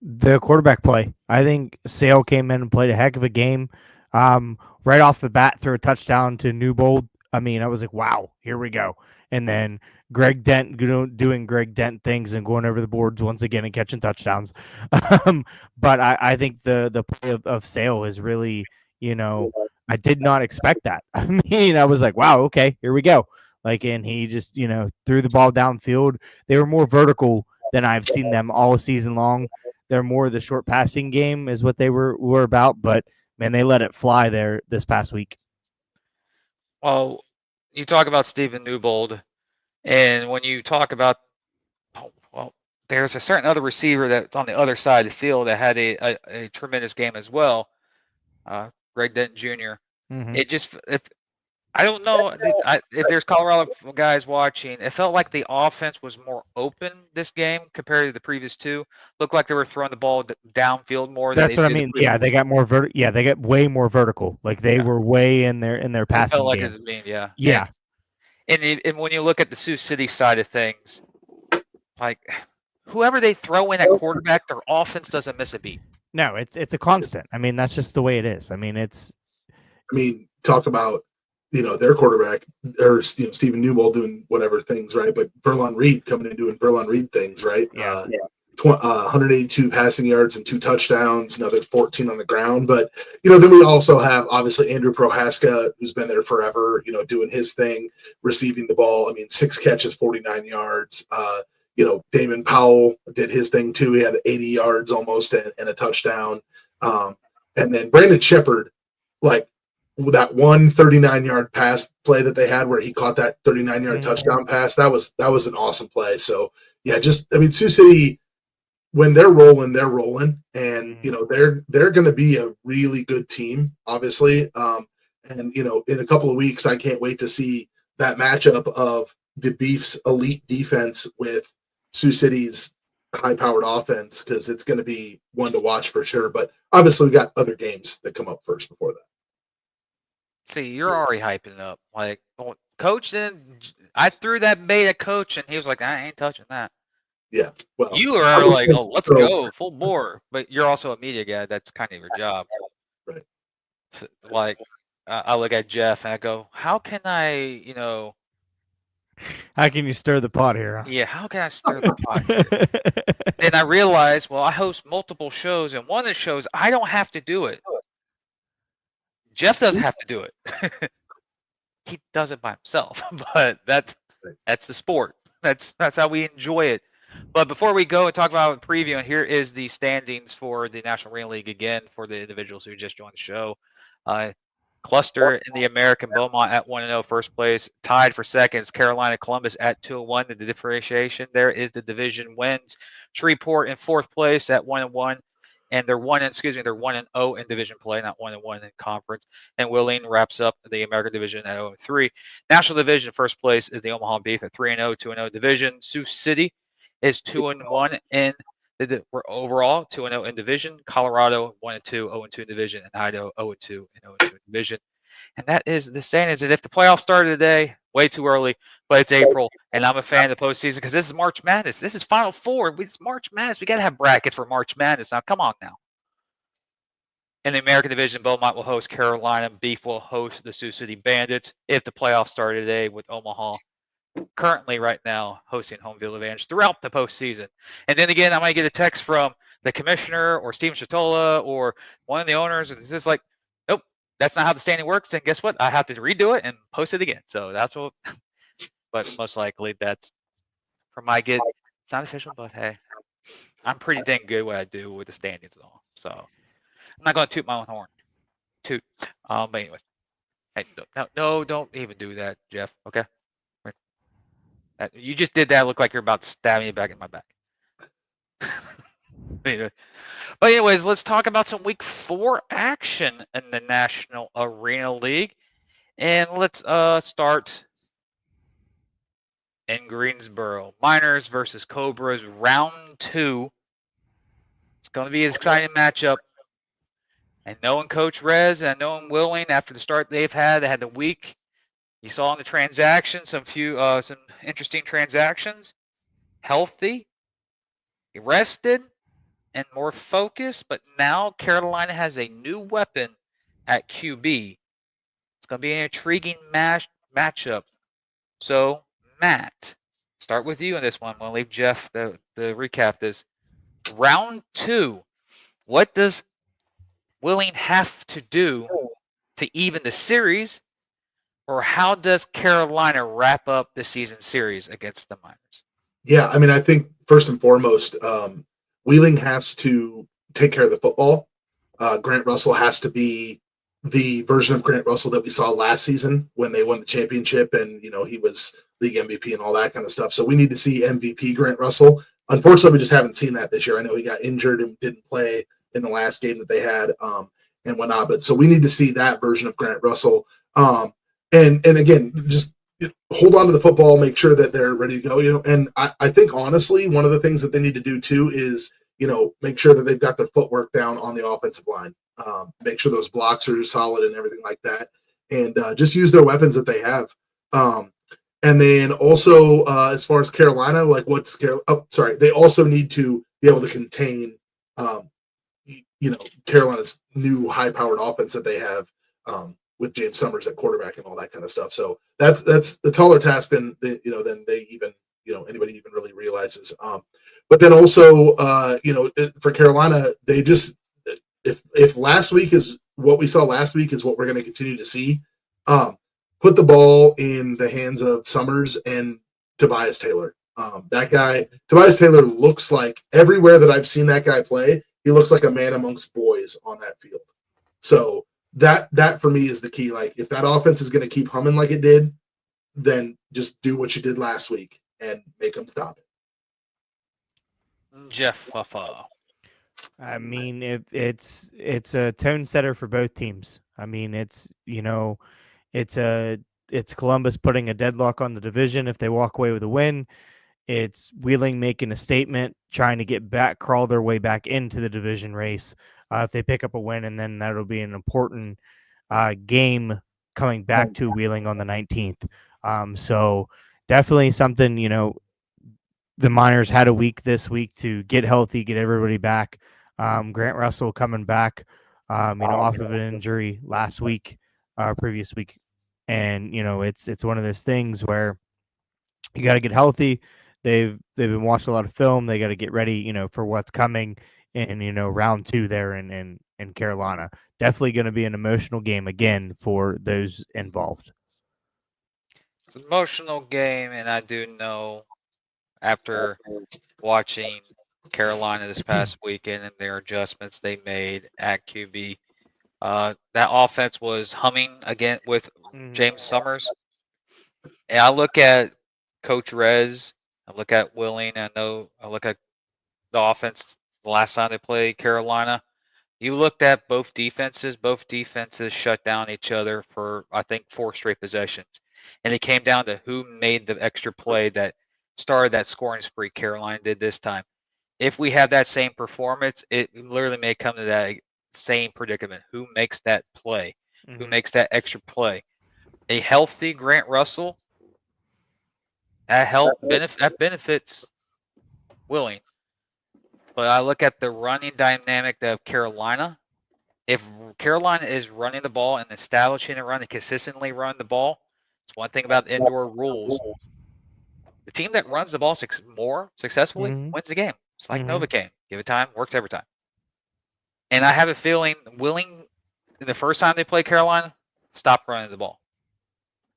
The quarterback play. I think Sale came in and played a heck of a game. Right off the bat, threw a touchdown to Newbold. I mean, I was like, wow, here we go. And then Greg Dent doing Greg Dent things and going over the boards once again and catching touchdowns. But I think the play of Sale is really, I did not expect that. I mean, I was like, wow, okay, here we go. And he just, threw the ball downfield. They were more vertical than I've seen them all season long. They're more the short passing game is what they were about, but man, they let it fly there this past week. Well, you talk about Stephen Newbold, and when you talk about, there's a certain other receiver that's on the other side of the field that had a tremendous game as well, Greg Dent Jr. Mm-hmm. It just, I don't know if there's Colorado guys watching. It felt like the offense was more open this game compared to the previous 2. Looked like they were throwing the ball downfield more. That's what I mean. Yeah, they got more they got way more vertical. They were way in their passing felt like game. It was yeah. Yeah. And when you look at the Sioux City side of things, like whoever they throw in at quarterback, their offense doesn't miss a beat. No, it's a constant. I mean, that's just the way it is. I mean, talk about their quarterback or Stephen Newbold doing whatever things, right? But Verlon Reed coming in doing Verlon Reed things, right? Yeah. 182 passing yards and 2 touchdowns, another 14 on the ground. But then we also have obviously Andrew Prohaska, who's been there forever, doing his thing, receiving the ball. I mean, 6 catches, 49 yards. Damon Powell did his thing too. He had 80 yards almost and a touchdown. And then Brandon Shepard, that one 39-yard pass play that they had where he caught that 39-yard touchdown pass, that was an awesome play. So yeah, Sioux City, when they're rolling, and they're going to be a really good team, obviously. And in a couple of weeks, I can't wait to see that matchup of the Beef's elite defense with Sioux City's high-powered offense, because it's going to be one to watch for sure. But obviously, we got other games that come up first before that. See, you're already hyping it up. Coach, then I threw that bait at Coach, and he was like, I ain't touching that. Yeah. Well, you are like, oh, let's go full bore. But you're also a media guy. That's kind of your job. Right. So, I look at Jeff, and I go, how can I, how can you stir the pot here? Huh? Yeah, how can I stir the pot here? Then I realized, I host multiple shows, and one of the shows, I don't have to do it. Jeff doesn't have to do it. He does it by himself, but that's the sport. That's how we enjoy it. But before we go and talk about previewing, here is the standings for the National Arena League again for the individuals who just joined the show. Cluster in the American, Beaumont at 1-0, first place. Tied for seconds, Carolina Columbus at 2-1. The differentiation there is the division wins. Shreveport in fourth place at 1-1. And they're 1-0 in division play, not 1-1 in conference. And Willing wraps up the American division at 0-3. National division first place is the Omaha Beef at 3-0, 2-0 division. Sioux City is 2-1 in the overall, 2-0 in division. Colorado 1-2, 0-2 in division, and Idaho 0-2 and 0-2 in division. And that is the standings. And if the playoffs started today, way too early, but it's April, and I'm a fan of the postseason because this is March Madness. This is Final Four. It's March Madness. We got to have brackets for March Madness. Now, come on now. In the American Division, Beaumont will host Carolina. Beef will host the Sioux City Bandits if the playoffs started today, with Omaha currently right now hosting home field advantage throughout the postseason. And then again, I might get a text from the commissioner or Steven Chatola or one of the owners, and it's just like, nope, that's not how the standing works, then guess what? I have to redo it and post it again. So that's what. But most likely that's from my get. It's not official, but hey, I'm pretty dang good what I do with the standings and all. So I'm not going to toot my own horn. Toot. But anyway, hey, no, don't even do that, Jeff. Okay. You just did that. Look like you're about to stab me back in my back. Anyway. But anyways, let's talk about some Week 4 action in the National Arena League, and let's start in Greensboro. Miners versus Cobras, round 2. It's going to be an exciting matchup. And knowing Coach Rez and knowing Willing after the start they had the week. You saw in the transactions some interesting transactions. Healthy, rested, and more focused. But now Carolina has a new weapon at QB. It's going to be an intriguing matchup. So, Matt, start with you on this one. I'm going to leave Jeff to recap this. Round 2, what does Willing have to do to even the series, or how does Carolina wrap up the season series against the Miners? Yeah, I mean, I think first and foremost, Wheeling has to take care of the football. Grant Russell has to be the version of Grant Russell that we saw last season when they won the championship, and he was league MVP and all that kind of stuff. So we need to see MVP Grant Russell. Unfortunately, we just haven't seen that this year. I know he got injured and didn't play in the last game that they had and whatnot. But so we need to see that version of Grant Russell. And again, just hold on to the football, make sure that they're ready to go. And I think honestly, one of the things that they need to do too is make sure that they've got their footwork down on the offensive line. Make sure those blocks are solid and everything like that, and just use their weapons that they have. And then also, as far as Carolina, they also need to be able to contain, Carolina's new high-powered offense that they have with James Summers at quarterback and all that kind of stuff. So that's a taller task than they even anybody even really realizes. But then also, for Carolina, they just if last week is what we saw last week is what we're going to continue to see. Put the ball in the hands of Summers and Tobias Taylor. That guy, Tobias Taylor, looks like everywhere that I've seen that guy play, he looks like a man amongst boys on that field. So that for me is the key. Like if that offense is going to keep humming like it did, then just do what you did last week and make them stop it. Jeff, I mean, it's a tone setter for both teams. I mean, it's Columbus putting a deadlock on the division if they walk away with a win. It's Wheeling making a statement, trying to crawl their way back into the division race if they pick up a win, and then that'll be an important game coming back to Wheeling on the 19th. So definitely something, the Miners had a week this week to get healthy, get everybody back. Grant Russell coming back, off of an injury last week, previous week. And, it's one of those things where you got to get healthy. They've been watching a lot of film. They got to get ready, for what's coming in, round 2 there in Carolina. Definitely going to be an emotional game again for those involved. it's an emotional game, and I do know after watching Carolina this past weekend and their adjustments they made at QB, that offense was humming again with James Summers. And I look at Coach Rez, I look at Willing, I look at the offense the last time they played Carolina. You looked at both defenses shut down each other for, I think, 4 straight possessions. And it came down to who made the extra play that started that scoring spree Carolina did this time. If we have that same performance, it literally may come to that same predicament. Who makes that play? Who makes that extra play? A healthy Grant Russell, that benefits Willing. But I look at the running dynamic of Carolina. If Carolina is running the ball and establishing a run and consistently run the ball, it's one thing about indoor rules. The team that runs the ball more successfully wins the game. It's like Novocaine. Give it time, works every time. And I have a feeling Willing the first time they played Carolina, stopped running the ball.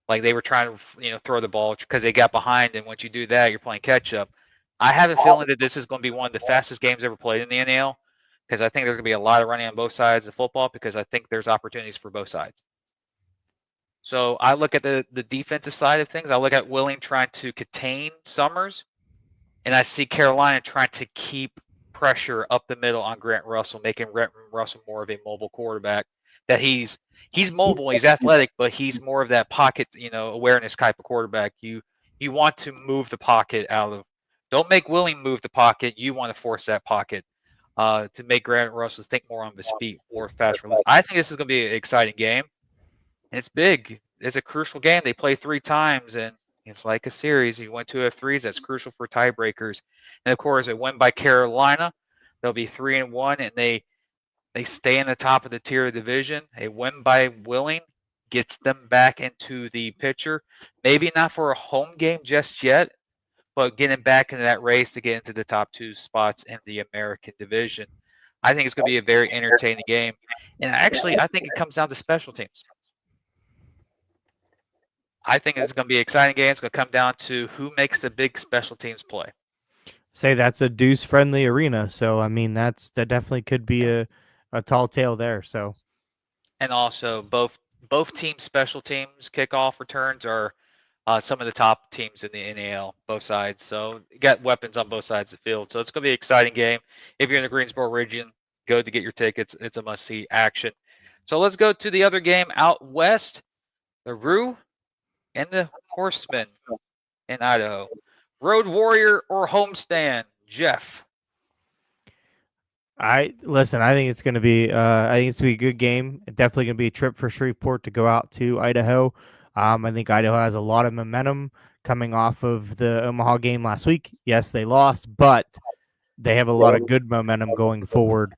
Like they were trying to throw the ball because they got behind, and once you do that, you're playing catch up. I have a feeling that this is going to be one of the fastest games ever played in the NAL because I think there's going to be a lot of running on both sides of football because I think there's opportunities for both sides. So I look at the defensive side of things. I look at Willing trying to contain Summers, and I see Carolina trying to keep pressure up the middle on Grant Russell, making Grant Russell more of a mobile quarterback. That he's mobile, he's athletic, but he's more of that pocket, awareness type of quarterback. You want to move the pocket out of. Don't make Willing move the pocket. You want to force that pocket to make Grant Russell think more on his feet, more fast release. I think this is going to be an exciting game. And it's big. It's a crucial game. They play 3 times, and it's like a series. You went to a 3s. That's crucial for tiebreakers. And of course, it went by Carolina. They'll be 3-1, and they stay in the top of the tier of division. A win by Willing gets them back into the picture. Maybe not for a home game just yet, but getting back into that race to get into the top 2 spots in the American division. I think it's going to be a very entertaining game. And actually, I think it comes down to special teams. I think it's going to be an exciting game. It's going to come down to who makes the big special teams play. Say that's a deuce-friendly arena, so I mean that definitely could be a tall tale there. So, and also both teams' special teams kickoff returns are some of the top teams in the NAL, both sides. So you got weapons on both sides of the field. So it's going to be an exciting game. If you're in the Greensboro region, go to get your tickets. It's a must-see action. So let's go to the other game out west, the Roo and the Horsemen in Idaho. Road Warrior or homestand, Jeff? I think it's going to be a good game. Definitely going to be a trip for Shreveport to go out to Idaho. I think Idaho has a lot of momentum coming off of the Omaha game last week. Yes, they lost, but they have a lot of good momentum going forward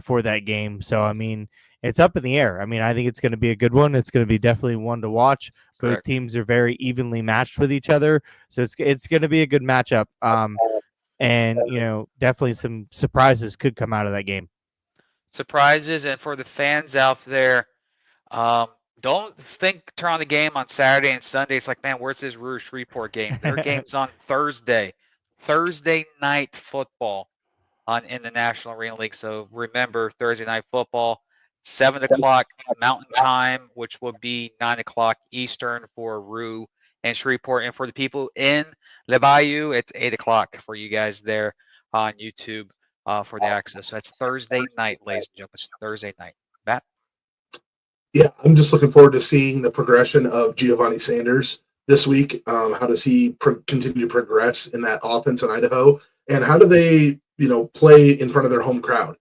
for that game. So, I mean, it's up in the air. I mean, I think it's going to be a good one. It's going to be definitely one to watch. Correct. Both teams are very evenly matched with each other. So it's going to be a good matchup. And, definitely some surprises could come out of that game. Surprises, and for the fans out there, don't turn on the game on Saturday and Sunday. It's like, man, where's this Rouge Shreveport game? Their game's on Thursday night football in the National Arena League. So remember, Thursday night football, 7 o'clock Mountain Time, which will be 9 o'clock Eastern for Rue and Shreveport. And for the people in Le Bayou, it's 8 o'clock for you guys there on YouTube for the access. So that's Thursday night, ladies and gentlemen. It's Thursday night. Matt? Yeah, I'm just looking forward to seeing the progression of Giovanni Sanders this week. How does he continue to progress in that offense in Idaho? And how do they, play in front of their home crowd?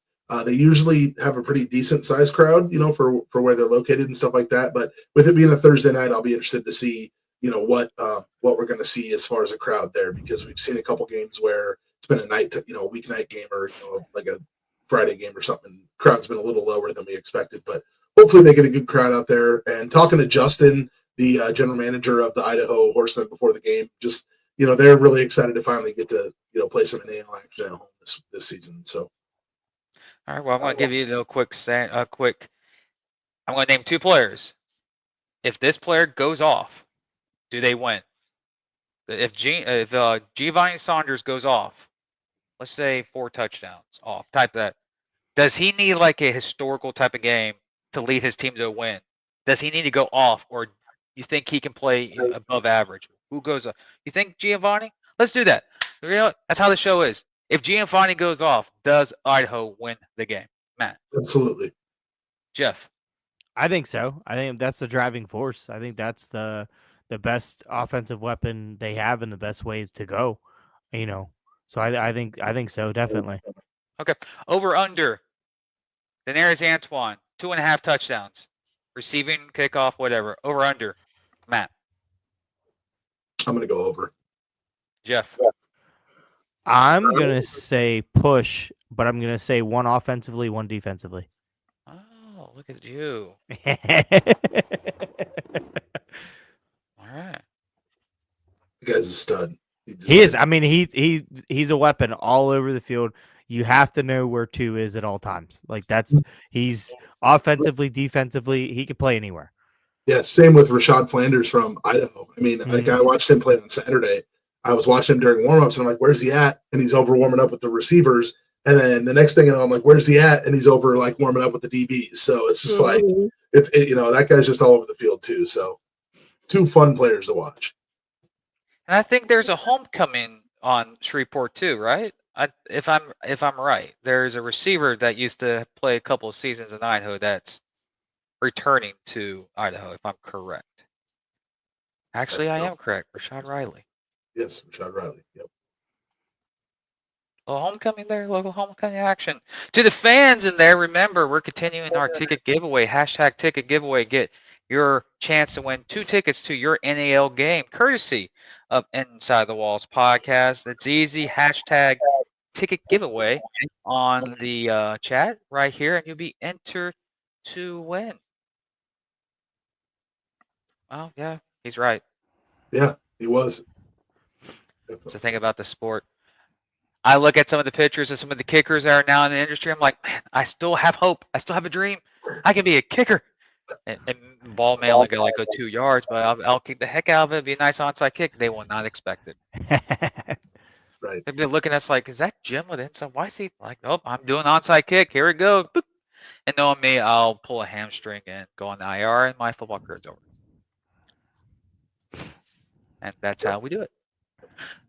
They usually have a pretty decent sized crowd, for where they're located and stuff like that. But with it being a Thursday night, I'll be interested to see, what we're going to see as far as a crowd there, because we've seen a couple games where it's been a weeknight game or like a Friday game or something. Crowd's been a little lower than we expected, but hopefully they get a good crowd out there. And talking to Justin, the general manager of the Idaho Horsemen before the game, just they're really excited to finally get to play some NAL action at home this season. So, all right. Well, I'm going to give you a quick. I'm going to name 2 players. If this player goes off, do they win? If Giovanni Saunders goes off, let's say 4 touchdowns off, type that. Does he need like a historical type of game to lead his team to a win? Does he need to go off, or you think he can play above average? Who goes up? You think Giovanni? Let's do that. That's how the show is. If Giovanni goes off, does Idaho win the game? Matt? Absolutely. Jeff? I think so. I think that's the driving force. I think that's the best offensive weapon they have and the best way to go. So I think so, definitely. Okay. Over under. Daenerys Antoine, 2.5 touchdowns. Receiving, kickoff, whatever. Over under. Matt? I'm going to go over. Jeff? I'm going to say push, but I'm going to say 1 offensively, 1 defensively. Oh, look at you. All right. The guy's a stud. He is. I mean, he's a weapon all over the field. you have to know where 2 is at all times. Like he's offensively, defensively, he could play anywhere. Yeah, same with Rashad Flanders from Idaho. I mean, like I watched him play on Saturday. I was watching him during warmups, and I'm like, "Where's he at?" And he's over warming up with the receivers. And then the next thing I'm like, "Where's he at?" And he's over like warming up with the DBs. So it's just like that guy's just all over the field too. So 2 fun players to watch. And I think there's a homecoming on Shreveport too, right? If I'm right, there's a receiver that used to play a couple of seasons in Idaho that's returning to Idaho, if I'm correct. Actually, I am correct. Rashad Riley. Yes, Rashad Riley. Yep. Well, homecoming there, local homecoming action. To the fans in there, remember, we're continuing our ticket giveaway. Hashtag ticket giveaway. Get your chance to win 2 tickets to your NAL game, courtesy of Inside the Walls podcast. It's easy. Hashtag ticket giveaway on the chat right here, and you'll be entered to win. Oh, yeah, he's right. Yeah, he was. That's the thing about the sport. I look at some of the pitchers and some of the kickers that are now in the industry. I'm like, man, I still have hope. I still have a dream. I can be a kicker. And ball may only go like 2 yards, but I'll kick the heck out of it. It'd be a nice onside kick. They will not expect it. Right. They've been looking at us like, is that Jim with inside? Why is he like, nope, I'm doing onside kick. Here we go. Boop. And knowing me, I'll pull a hamstring and go on the IR, and my football career's over. And that's how we do it.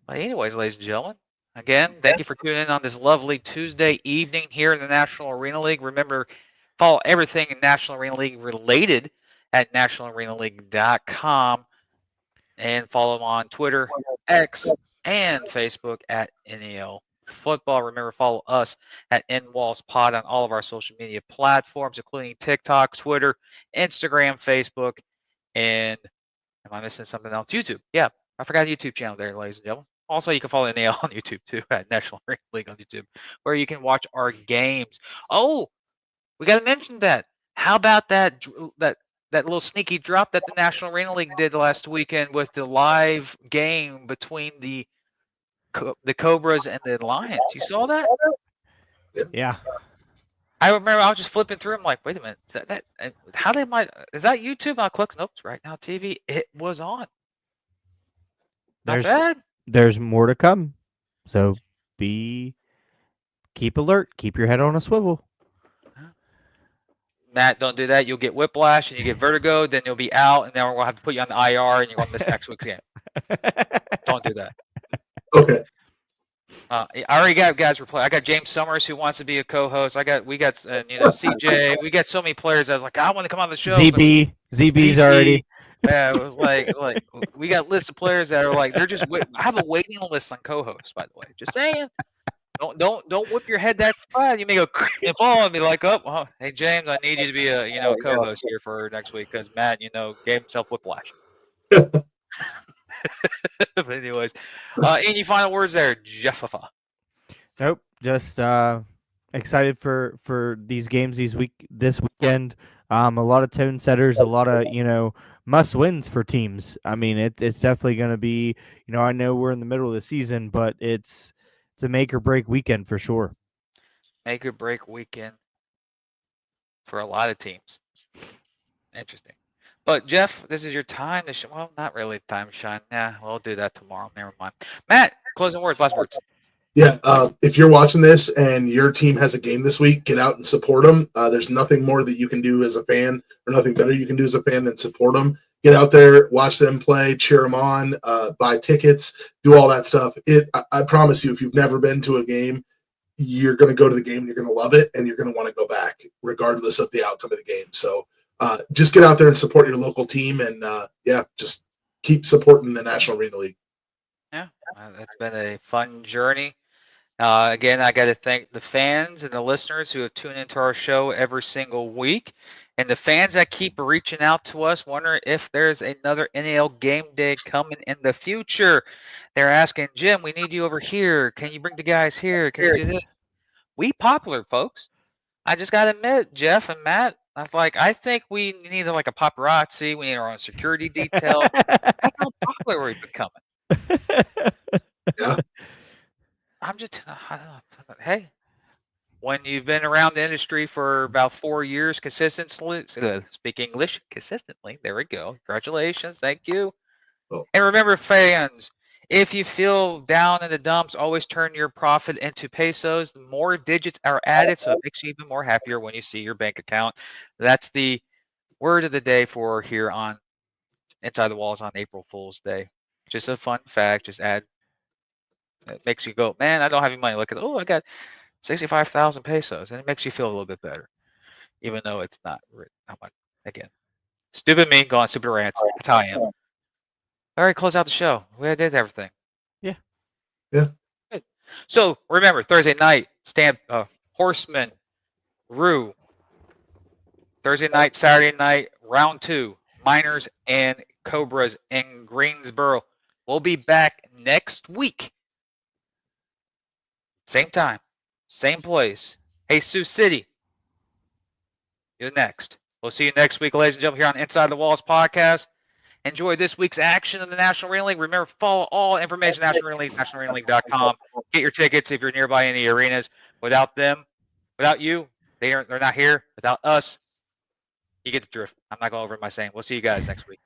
But anyways, ladies and gentlemen, again, thank you for tuning in on this lovely Tuesday evening here in the National Arena League. Remember, follow everything in National Arena League related at nationalarenaleague.com and follow them on Twitter, X, and Facebook at NAL Football. Remember, follow us at NWallsPod on all of our social media platforms, including TikTok, Twitter, Instagram, Facebook, and am I missing something else? YouTube. Yeah, I forgot the YouTube channel there, ladies and gentlemen. Also, you can follow NAL on YouTube too at National Arena League on YouTube, where you can watch our games. Oh, we got to mention that. How about that little sneaky drop that the National Arena League did last weekend with the live game between the Cobras and the Lions? You saw that? Yeah. I remember I was just flipping through. I'm like, wait a minute, how they might is that YouTube? I'll click. Nope, it's Right Now TV. It was on. Not bad. There's more to come. So keep alert, keep your head on a swivel. Matt, don't do that. You'll get whiplash and you get vertigo, then you'll be out, and then we're gonna have to put you on the IR and you're gonna miss next week's game. Don't do that. Okay. I already got guys reply. I got James Summers who wants to be a co-host. We got CJ. We got so many players. I was like, I want to come on the show. ZB's already. Yeah, it was like we got a list of players that are like they're just. I have a waiting list on co-hosts, by the way. Just saying. Don't whip your head that far. You may go and fall and be like, oh, hey James, I need you to be a co-host here for next week because Matt, gave himself whiplash. But anyways, any final words there, Jeff? Nope. Just excited for these games this weekend. A lot of tone setters, a lot of must wins for teams. I mean, it's definitely going to be. I know we're in the middle of the season, but it's a make or break weekend for sure. Make or break weekend for a lot of teams. Interesting. But Jeff, this is your time to well, not really time to shine. Yeah, we'll do that tomorrow. Never mind. Matt, closing words, last words. Yeah, if you're watching this and your team has a game this week, get out and support them. There's nothing more that you can do as a fan, or nothing better you can do as a fan than support them. Get out there, watch them play, cheer them on, buy tickets, do all that stuff. I promise you, if you've never been to a game, you're going to go to the game, you're going to love it, and you're going to want to go back, regardless of the outcome of the game. So just get out there and support your local team, and just keep supporting the National Arena League. Yeah, it's been a fun journey. Again, I got to thank the fans and the listeners who have tuned into our show every single week. And the fans that keep reaching out to us, wondering if there's another NAL game day coming in the future. They're asking, Jim, we need you over here. Can you bring the guys here? Can you do this? We popular, folks. I just got to admit, Jeff and Matt, I think we need like a paparazzi. We need our own security detail. That's how popular we've becoming. Yeah. I'm just, hey, when you've been around the industry for about 4 years consistently, speak English consistently. There we go. Congratulations. Thank you. Oh. And remember, fans, if you feel down in the dumps, always turn your profit into pesos. The more digits are added, so it makes you even more happier when you see your bank account. That's the word of the day for here on Inside the Walls on April Fool's Day. Just a fun fact. Just add. It makes you go, man, I don't have any money. Look at, oh, I got 65,000 pesos. And it makes you feel a little bit better, even though it's not much. Again, stupid me going super rants. That's how I am. All right, close out the show. We did everything. Yeah. Yeah. Good. So remember, Thursday night, Horseman, Rue. Thursday night, Saturday night, round 2, Miners and Cobras in Greensboro. We'll be back next week. Same time, same place. Jesus City. You're next. We'll see you next week, ladies and gentlemen, here on Inside the Walls podcast. Enjoy this week's action in the National Arena League. Remember, follow all information at National Arena League, nationalarenaleague.com. Get your tickets if you're nearby any arenas. Without them, without you, they're not here. Without us, you get the drift. I'm not going over my saying. We'll see you guys next week.